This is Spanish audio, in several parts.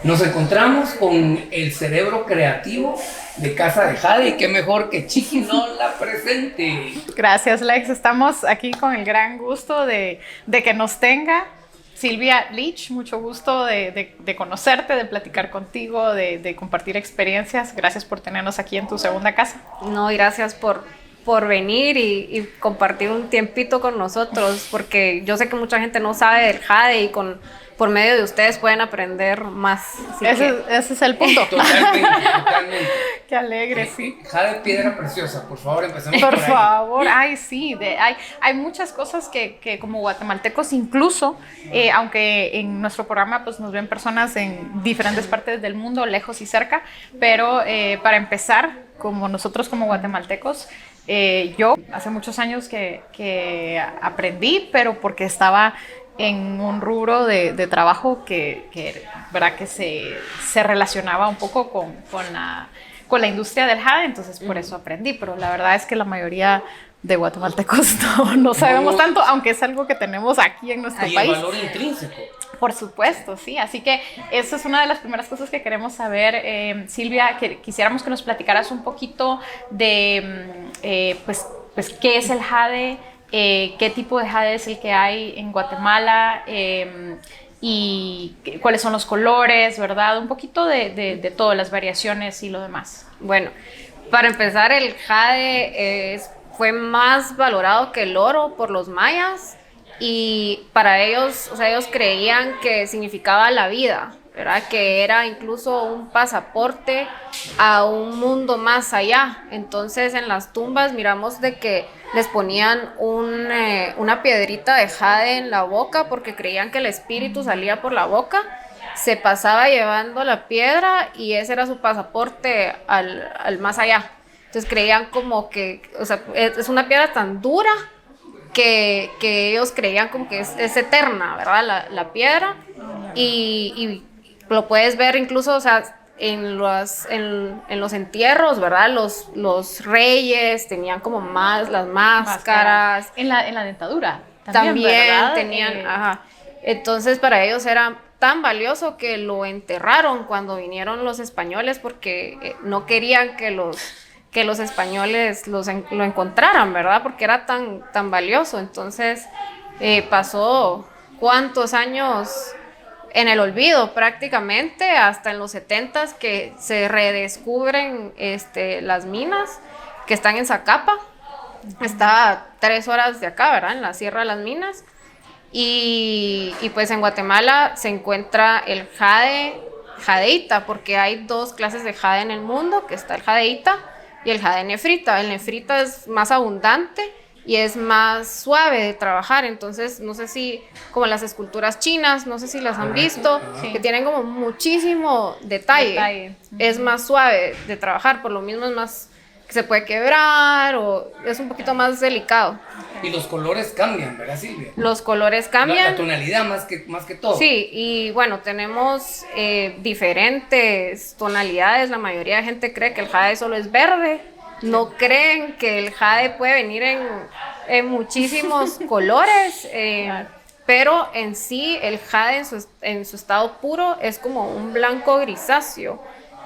Nos encontramos con el cerebro creativo de Casa de Jade, y qué mejor que Chiqui nos la presente. Gracias, Lex. Estamos aquí con el gran gusto de que nos tenga Silvia Leach. Mucho gusto de conocerte, de platicar contigo, de compartir experiencias. Gracias por tenernos aquí en tu segunda casa. No, gracias por venir y compartir un tiempito con nosotros, porque yo sé que mucha gente no sabe del jade y por medio de ustedes pueden aprender más. Ese es el punto. Totalmente. Qué alegre, sí. Jade, piedra preciosa, por favor, empecemos por ahí. favor. Ay, sí, hay muchas cosas que como guatemaltecos incluso, aunque en nuestro programa pues nos ven personas en diferentes partes del mundo, lejos y cerca, pero para empezar, como nosotros como guatemaltecos, yo hace muchos años que aprendí, pero porque estaba en un rubro de trabajo ¿verdad? Que se relacionaba un poco con la industria del jade, entonces por eso aprendí, pero la verdad es que la mayoría de guatemaltecos no sabemos tanto, aunque es algo que tenemos aquí en nuestro país. Y el valor intrínseco. Por supuesto, sí. Así que eso es una de las primeras cosas que queremos saber, Silvia, que quisiéramos que nos platicaras un poquito de, pues qué es el jade, qué tipo de jade es el que hay en Guatemala, y cuáles son los colores, ¿verdad? Un poquito de todas las variaciones y lo demás. Bueno, para empezar, el jade fue más valorado que el oro por los mayas, y para ellos, o sea, ellos creían que significaba la vida, ¿verdad? Que era incluso un pasaporte a un mundo más allá. Entonces en las tumbas miramos de que les ponían una piedrita de jade en la boca porque creían que el espíritu salía por la boca, se pasaba llevando la piedra y ese era su pasaporte al más allá. Entonces creían como que, o sea, es una piedra tan dura que ellos creían como que es eterna, ¿verdad? La piedra, y lo puedes ver incluso, o sea, en los entierros, ¿verdad? Los reyes tenían como más las máscaras. En la dentadura también tenían, ajá. Entonces para ellos era tan valioso que lo enterraron cuando vinieron los españoles porque no querían que los españoles lo encontraran, ¿verdad? Porque era tan valioso. Entonces pasó cuántos años en el olvido prácticamente, hasta en los 70s que se redescubren las minas que están en Zacapa. Está a 3 horas de acá, ¿verdad? En la Sierra de las Minas. Y pues en Guatemala se encuentra el jadeíta, porque hay 2 clases de jade en el mundo, que está el jadeíta y el jade nefrita. El nefrita es más abundante y es más suave de trabajar, entonces no sé si, como las esculturas chinas, no sé si las han visto, sí, que tienen como muchísimo detalle. Es más suave de trabajar, por lo mismo es más que se puede quebrar o es un poquito más delicado. Y los colores cambian, ¿verdad, Silvia? Los colores cambian. La tonalidad más que todo. Sí, y bueno, tenemos diferentes tonalidades. La mayoría de gente cree que el jade solo es verde. No creen que el jade puede venir en muchísimos colores, pero en sí el jade en su estado puro es como un blanco grisáceo,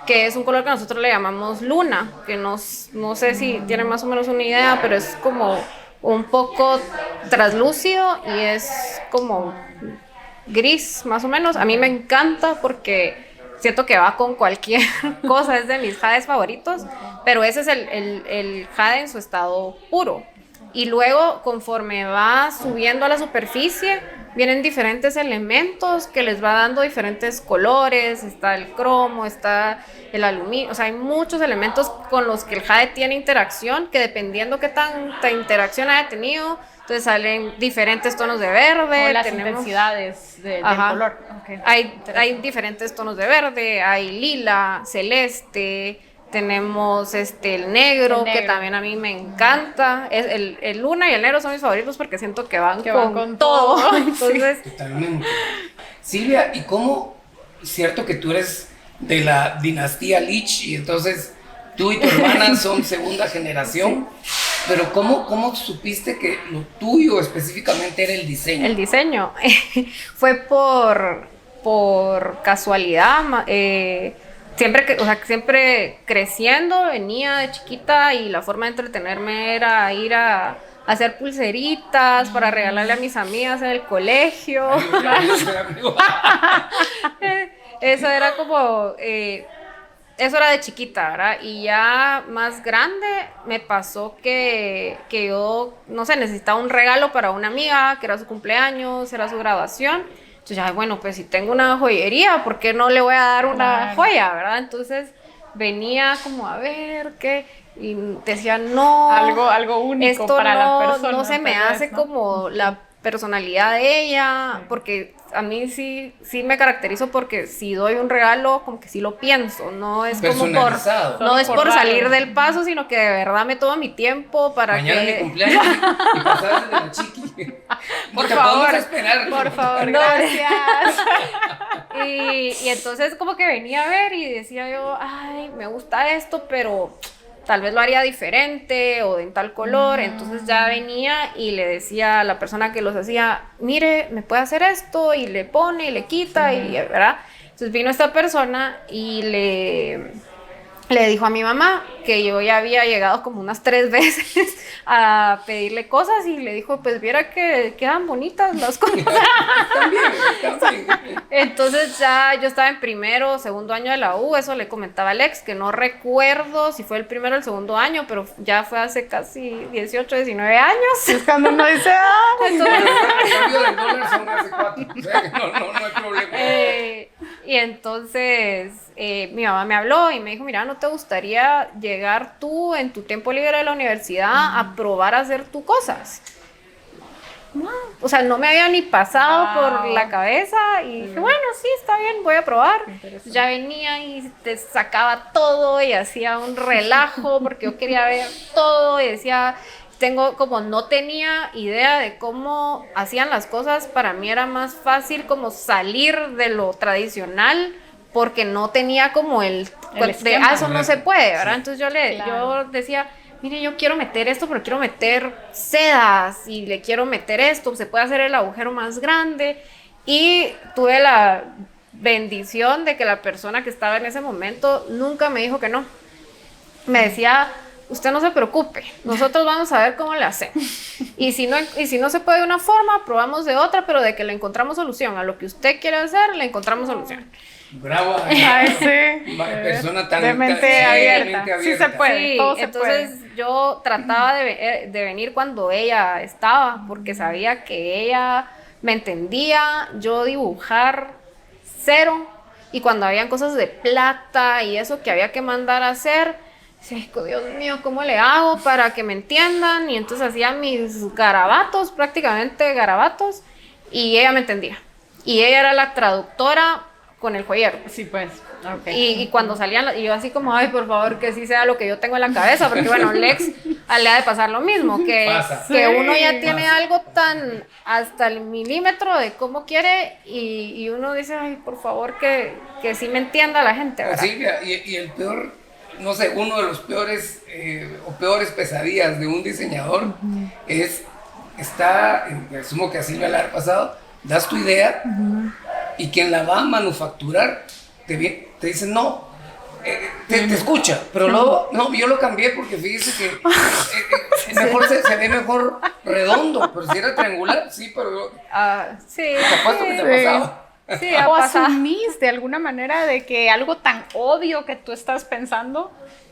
que es un color que nosotros le llamamos luna, que no sé si tienen más o menos una idea, pero es como un poco traslúcido y es como gris más o menos. A mí me encanta porque siento que va con cualquier cosa, es de mis jades favoritos, pero ese es el jade en su estado puro. Y luego, conforme va subiendo a la superficie, vienen diferentes elementos que les va dando diferentes colores. Está el cromo, está el aluminio, o sea, hay muchos elementos con los que el jade tiene interacción, que dependiendo qué tanta interacción haya tenido, entonces salen diferentes tonos de verde. O las intensidades del color. Okay. Hay diferentes tonos de verde, hay lila, celeste, tenemos el negro, que también a mí me encanta. El luna y el negro son mis favoritos porque siento que van con todo. Entonces, totalmente. Silvia, ¿y cómo, cierto que tú eres de la dinastía Leach y entonces tú y tu hermana son segunda generación? Sí. Pero ¿cómo supiste que lo tuyo específicamente era el diseño? El diseño fue por por casualidad, siempre creciendo, venía de chiquita y la forma de entretenerme era ir a hacer pulseritas para regalarle a mis amigas en el colegio. Eso era como, eso era de chiquita, ¿verdad? Y ya más grande me pasó que yo, no sé, necesitaba un regalo para una amiga, que era su cumpleaños, era su graduación. Entonces ya, bueno, pues si tengo una joyería, ¿por qué no le voy a dar una joya, verdad? Entonces venía como a ver qué, y decía, no, algo único esto para no, la persona. no se me hace, ¿no?, como la personalidad de ella, porque a mí sí me caracterizo porque si doy un regalo, como que sí lo pienso, no es como no es por salir del paso, sino que de verdad me tomo mi tiempo para mañana que... mi cumpleaños y pasarse de la chiqui. Por favor, esperar. por favor, gracias. Y entonces como que venía a ver y decía yo, ay, me gusta esto, pero tal vez lo haría diferente o en tal color. Entonces ya venía y le decía a la persona que los hacía, mire, me puede hacer esto, y le pone y le quita, y ¿verdad? Entonces vino esta persona y le dijo a mi mamá que yo ya había llegado como unas 3 veces a pedirle cosas, y le dijo, pues viera que quedan bonitas las cosas. También. Entonces ya yo estaba en primero, segundo año de la U, eso le comentaba a Alex, que no recuerdo si fue el primero o el segundo año, pero ya fue hace casi 18, 19 años. Es cuando uno dice, Entonces, El cambio del dólar son hace 4. O sea, que no hay problema. y entonces mi mamá me habló y me dijo, mira, ¿no te gustaría llegar tú en tu tiempo libre de la universidad a probar a hacer tus cosas? No, o sea, no me había ni pasado por la cabeza, y dije, bueno, sí, está bien, voy a probar. Ya venía y te sacaba todo y hacía un relajo porque yo quería ver todo, y decía, no tenía idea de cómo hacían las cosas. Para mí era más fácil como salir de lo tradicional, porque no tenía como eso no se puede, ¿verdad? Entonces yo decía, mire, yo quiero meter esto, pero quiero meter sedas, y le quiero meter esto, se puede hacer el agujero más grande. Y tuve la bendición de que la persona que estaba en ese momento nunca me dijo que no. Me decía, usted no se preocupe, nosotros vamos a ver cómo le hacemos. Y si no se puede de una forma, probamos de otra, pero de que le encontramos solución a lo que usted quiere hacer, le encontramos solución. Bravo. ay, sí. Persona tan de mente abierta. Sí se puede, Sí, todo se entonces puede. yo trataba de venir cuando ella estaba, porque sabía que ella me entendía. Yo dibujar cero, y cuando habían cosas de plata y eso que había que mandar a hacer, decía, Dios mío, ¿cómo le hago para que me entiendan? Y entonces hacía mis garabatos, prácticamente garabatos, y ella me entendía. Y ella era la traductora con el joyero. Sí, pues. Okay. Y cuando salían, y yo así como, ay, por favor, que sí sea lo que yo tengo en la cabeza, porque bueno, Lex le ha de pasar lo mismo, que uno ya tiene algo tan hasta el milímetro de cómo quiere, y uno dice, ay, por favor, que sí me entienda la gente, ¿verdad? Silvia, y el peor, no sé, uno de los peores o peores pesadillas de un diseñador es, asumo que a Silvia le ha pasado, das tu idea y quien la va a manufacturar te dice no, te escucha, pero luego, no, yo lo cambié porque fíjese que mejor se ve mejor redondo, pero si era triangular, sí, pero Sí, capaz que te pasaba. Sí, o asumís de alguna manera de que algo tan obvio que tú estás pensando,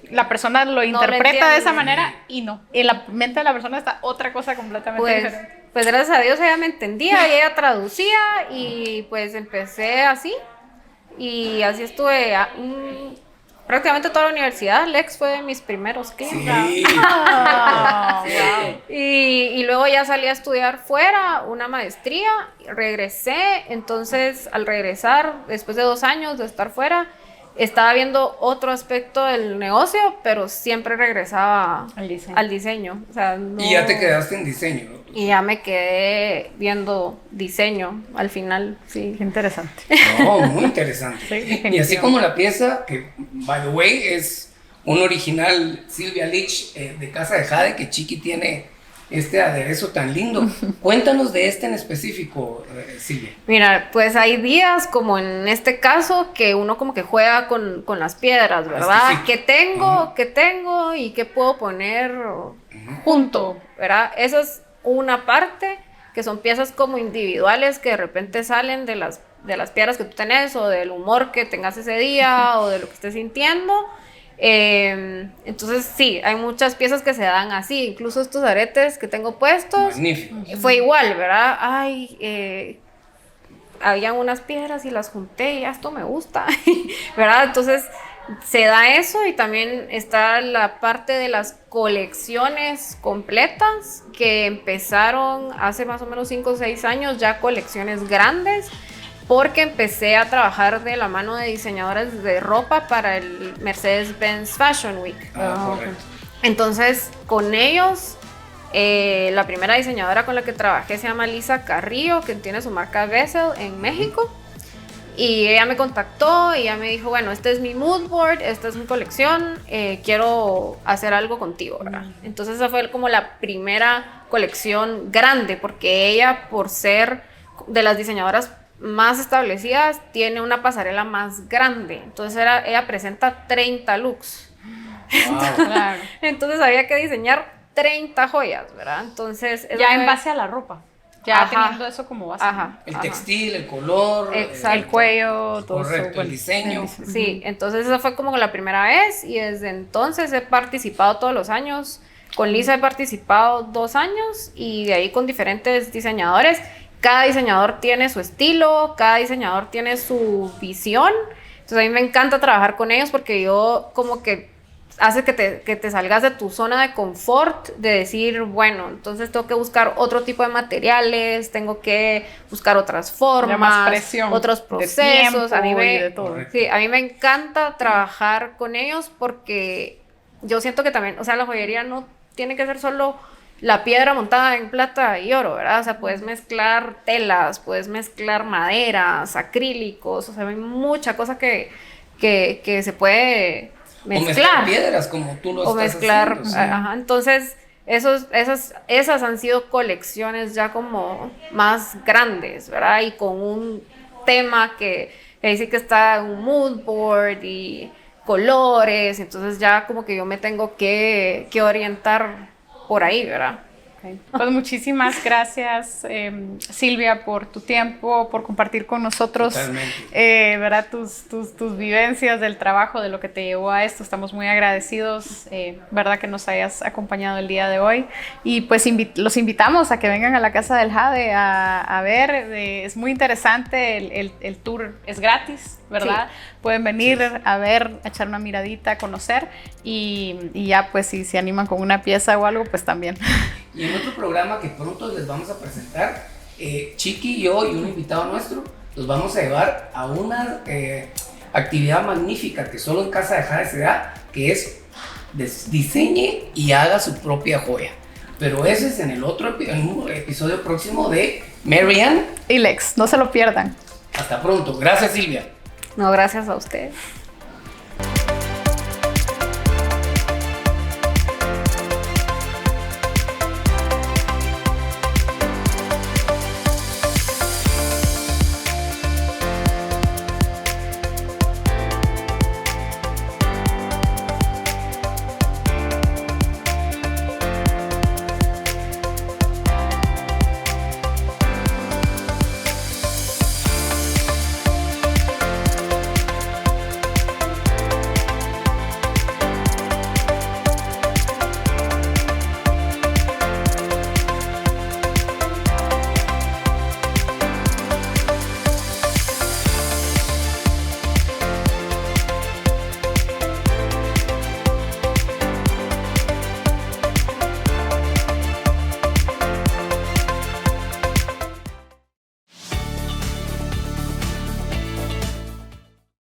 la persona lo interpreta de esa manera, y no. En la mente de la persona está otra cosa completamente diferente. Pues gracias a Dios ella me entendía y ella traducía, y pues empecé así, y así estuve prácticamente toda la universidad. Lex fue de mis primeros clientes. Sí. Wow. Y luego ya salí a estudiar fuera una maestría, regresé. Entonces al regresar, después de 2 años de estar fuera, estaba viendo otro aspecto del negocio, pero siempre regresaba al diseño. O sea, no... Y ya te quedaste en diseño, ¿no? Y ya me quedé viendo diseño al final, sí. Qué interesante. No, muy interesante. Sí, y así como la pieza, que by the way es un original Silvia Lich de Casa de Jade, que Chiqui tiene este aderezo tan lindo. Cuéntanos de este en específico, Silvia. Mira, pues hay días como en este caso que uno como que juega con las piedras, ¿verdad? Sí. ¿Qué tengo y qué puedo poner junto, ¿verdad? Esa es una parte, que son piezas como individuales que de repente salen de las piedras que tú tenés o del humor que tengas ese día o de lo que estés sintiendo. Entonces sí, hay muchas piezas que se dan así, incluso estos aretes que tengo puestos. Magnífico. Fue igual, ¿verdad? Habían unas piedras y las junté y esto me gusta, ¿verdad? Entonces se da eso, y también está la parte de las colecciones completas que empezaron hace más o menos 5 o 6 años, ya colecciones grandes, porque empecé a trabajar de la mano de diseñadores de ropa para el Mercedes-Benz Fashion Week. Correcto. Entonces, con ellos, la primera diseñadora con la que trabajé se llama Lisa Carrillo, que tiene su marca Vessel en México. Y ella me contactó y ella me dijo, bueno, este es mi mood board, esta es mi colección, quiero hacer algo contigo, ¿verdad? Entonces esa fue como la primera colección grande, porque ella, por ser de las diseñadoras más establecidas, tiene una pasarela más grande. Entonces ella presenta 30 looks. Wow. Claro. Entonces había que diseñar 30 joyas, ¿verdad? Entonces Ya en base a la ropa. Ya Ajá. teniendo eso como base. El textil, el color, Exacto. El cuello, todo eso. correcto, el bueno, diseño. Sí, entonces esa fue como la primera vez, y desde entonces he participado todos los años. Con Lisa he participado 2 años, y de ahí con diferentes diseñadores. Cada diseñador tiene su estilo, cada diseñador tiene su visión. Entonces a mí me encanta trabajar con ellos, porque yo como que hace que te salgas de tu zona de confort, de decir, bueno, entonces tengo que buscar otro tipo de materiales, tengo que buscar otras formas, más presión otros de procesos. tiempo y de todo. Sí, a mí me encanta trabajar con ellos, porque yo siento que también, o sea, la joyería no tiene que ser solo la piedra montada en plata y oro, ¿verdad? O sea, puedes mezclar telas, puedes mezclar maderas, acrílicos, o sea, hay mucha cosa que se puede mezclar. O piedras, como tú lo O estás mezclar, haciendo, sí. ajá. Entonces, esas han sido colecciones ya como más grandes, ¿verdad? Y con un tema que dice que está un mood board y colores, entonces ya como que yo me tengo que orientar por ahí, ¿verdad? Okay. Pues muchísimas gracias, Silvia, por tu tiempo, por compartir con nosotros, ¿verdad? Tus vivencias del trabajo, de lo que te llevó a esto. Estamos muy agradecidos, ¿verdad? Que nos hayas acompañado el día de hoy. Y pues los invitamos a que vengan a la Casa del Jade a ver. Es muy interesante, el tour es gratis, ¿verdad? Sí. Pueden venir a ver, a echar una miradita, a conocer, y ya pues si se animan con una pieza o algo, pues también. Y en otro programa que pronto les vamos a presentar, Chiqui y yo y un invitado nuestro los vamos a llevar a una actividad magnífica que solo en Casa de Jade se da, que es diseñe y haga su propia joya. Pero ese es en un episodio próximo de Marianne y Lex, no se lo pierdan. Hasta pronto. Gracias, Silvia. No, gracias a ustedes.